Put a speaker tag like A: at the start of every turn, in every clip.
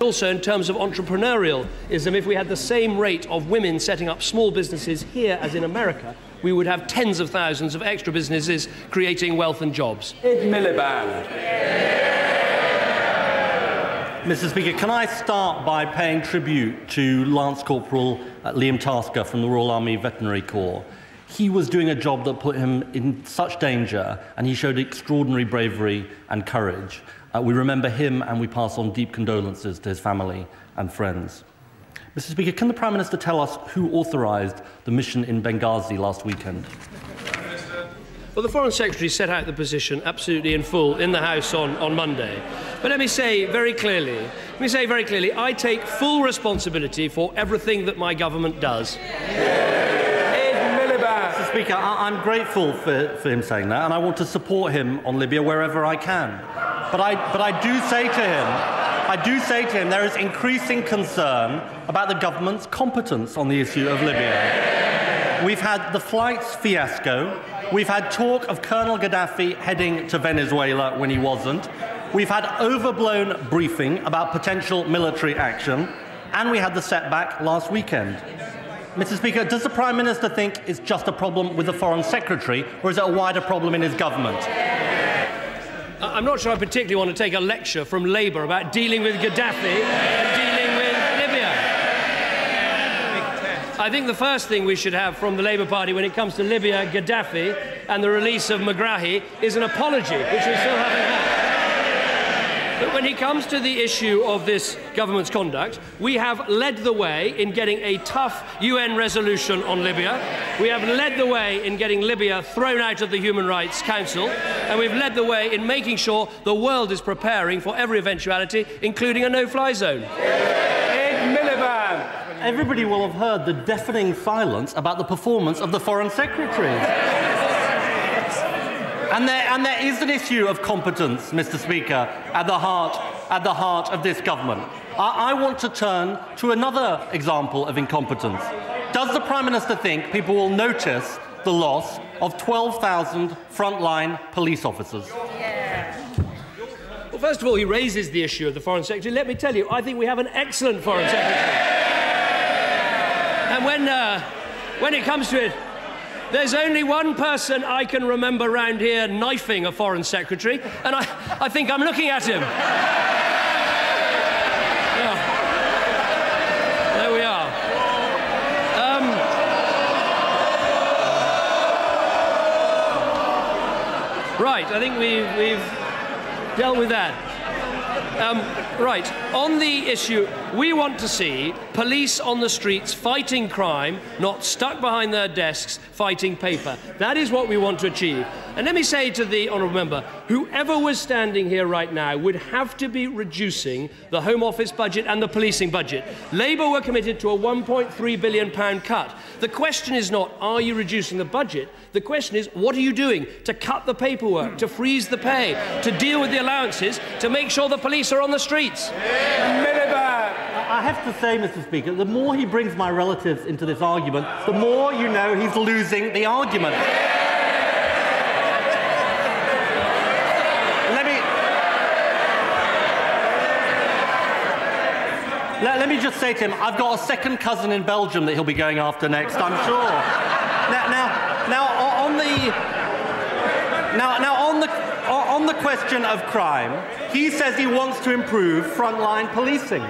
A: Also, in terms of entrepreneurialism, if we had the same rate of women setting up small businesses here as in America, we would have tens of thousands of extra businesses creating wealth and jobs.
B: Miliband.
C: Mr. Speaker, can I start by paying tribute to Lance Corporal Liam Tasker from the Royal Army Veterinary Corps. He was doing a job that put him in such danger, and he showed extraordinary bravery and courage. We remember him, and we pass on deep condolences to his family and friends. Mr. Speaker, can the Prime Minister tell us who authorised the mission in Benghazi last weekend?
A: Well, the Foreign Secretary set out the position absolutely in full in the House on Monday. But let me say very clearly, I take full responsibility for everything that my government does.
C: Mr. Speaker, I'm grateful for him saying that, and I want to support him on Libya wherever I can. But I do say to him there is increasing concern about the government's competence on the issue of Libya. We've had the flights fiasco. We've had talk of Colonel Gaddafi heading to Venezuela when he wasn't. We've had overblown briefing about potential military action. And we had the setback last weekend. Mr. Speaker, does the Prime Minister think it's just a problem with the Foreign Secretary, or is it a wider problem in his government?
A: I'm not sure I particularly want to take a lecture from Labour about dealing with Gaddafi and dealing with Libya. I think the first thing we should have from the Labour Party when it comes to Libya, Gaddafi and the release of Megrahi is an apology, which we still haven't had. But when it comes to the issue of this government's conduct, we have led the way in getting a tough UN resolution on Libya. We have led the way in getting Libya thrown out of the Human Rights Council. And we've led the way in making sure the world is preparing for every eventuality, including a no-fly zone.
B: Miliband.
C: Everybody will have heard the deafening silence about the performance of the Foreign Secretary. And there is an issue of competence, Mr. Speaker, at the heart of this government. I want to turn to another example of incompetence. Does the Prime Minister think people will notice the loss of 12,000 frontline police officers?
A: Well, first of all, he raises the issue of the Foreign Secretary. Let me tell you, I think we have an excellent Foreign Secretary. And when it comes to it, there's only one person I can remember round here knifing a Foreign Secretary, and I think I'm looking at him. Yeah. There we are. Right, I think we've dealt with that. Right, on the issue, we want to see police on the streets fighting crime, not stuck behind their desks fighting paper. That is what we want to achieve. And let me say to the honourable member, whoever was standing here right now would have to be reducing the Home Office budget and the policing budget. Labour were committed to a £1.3 billion cut. The question is not, are you reducing the budget? The question is, what are you doing to cut the paperwork, to freeze the pay, to deal with the allowances, to make sure the police are on the streets?
C: I have to say, Mr. Speaker, the more he brings my relatives into this argument, the more you know he's losing the argument. Let me just say to him, I've got a second cousin in Belgium that he'll be going after next, I'm sure. On the question of crime, he says he wants to improve frontline policing.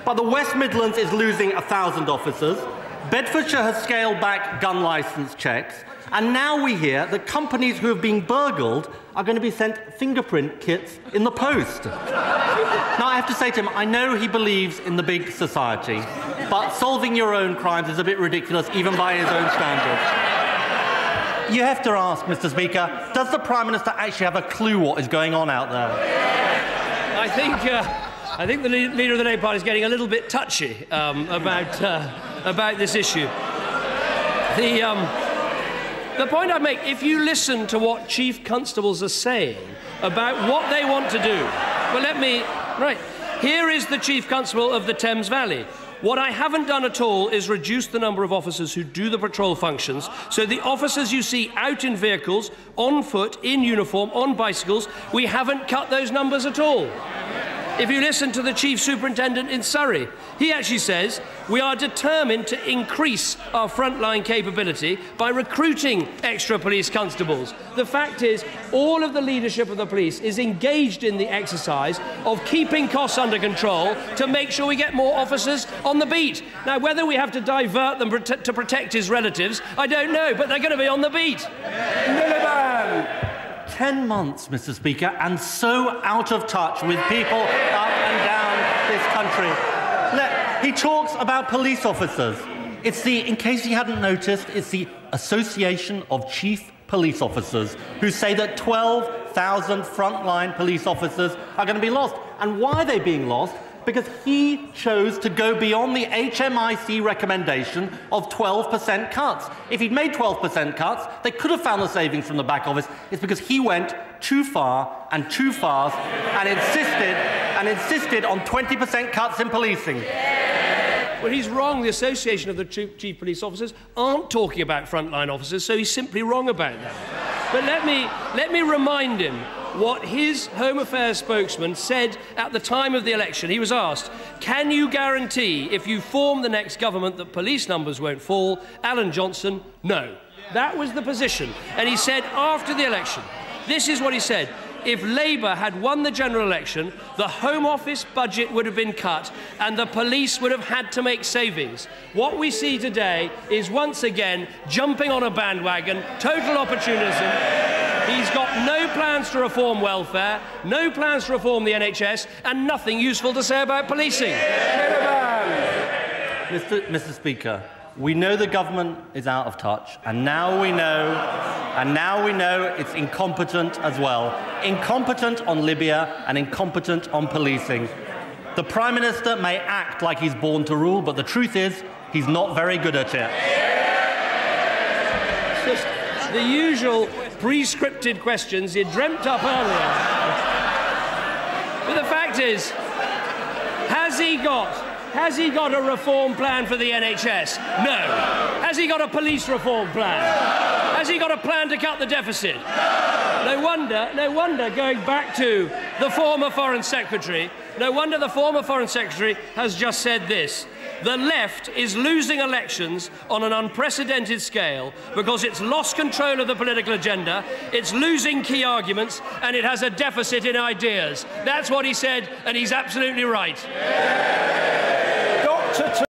C: But the West Midlands is losing 1,000 officers. Bedfordshire has scaled back gun licence checks. And now we hear that companies who have been burgled are going to be sent fingerprint kits in the post. Now, I have to say to him, I know he believes in the big society, but solving your own crimes is a bit ridiculous, even by his own standards. You have to ask, Mr. Speaker, does the Prime Minister actually have a clue what is going on out there?
A: I think the leader of the Labour Party is getting a little bit touchy about this issue. The point I make, if you listen to what chief constables are saying about what they want to do, right, here is the chief constable of the Thames Valley. What I haven't done at all is reduce the number of officers who do the patrol functions, so the officers you see out in vehicles, on foot, in uniform, on bicycles, we haven't cut those numbers at all. If you listen to the Chief Superintendent in Surrey, he actually says, we are determined to increase our frontline capability by recruiting extra police constables. The fact is, all of the leadership of the police is engaged in the exercise of keeping costs under control to make sure we get more officers on the beat. Now, whether we have to divert them to protect his relatives, I don't know, but they're going to be on the beat.
B: Miliband.
C: 10 months, Mr. Speaker, and so out of touch with people up and down this country. He talks about police officers. In case you hadn't noticed, it's the Association of Chief Police Officers who say that 12,000 frontline police officers are going to be lost. And why are they being lost? Because he chose to go beyond the HMIC recommendation of 12% cuts. If he'd made 12% cuts, they could have found the savings from the back office. It's because he went too far and too fast and insisted on 20% cuts in policing.
A: Well, he's wrong. The Association of the Chief Police Officers aren't talking about frontline officers, so he's simply wrong about that. But let me remind him what his Home Affairs spokesman said at the time of the election. He was asked, can you guarantee if you form the next government that police numbers won't fall? Alan Johnson, no. That was the position. And he said after the election, this is what he said, if Labour had won the general election, the Home Office budget would have been cut and the police would have had to make savings. What we see today is once again jumping on a bandwagon, total opportunism. He's got no plans to reform welfare, no plans to reform the NHS, and nothing useful to say about policing.
C: Mr. Speaker, we know the government is out of touch, and now we know it's incompetent as well. Incompetent on Libya and incompetent on policing. The Prime Minister may act like he's born to rule, but the truth is he's not very good at it.
A: It's just the usual pre-scripted questions he dreamt up earlier. But the fact is, has he got a reform plan for the NHS? No. Has he got a police reform plan? Has he got a plan to cut the deficit? No wonder, going back to the former Foreign Secretary, no wonder the former Foreign Secretary has just said this. The left is losing elections on an unprecedented scale because it's lost control of the political agenda, it's losing key arguments, and it has a deficit in ideas. That's what he said, and he's absolutely right.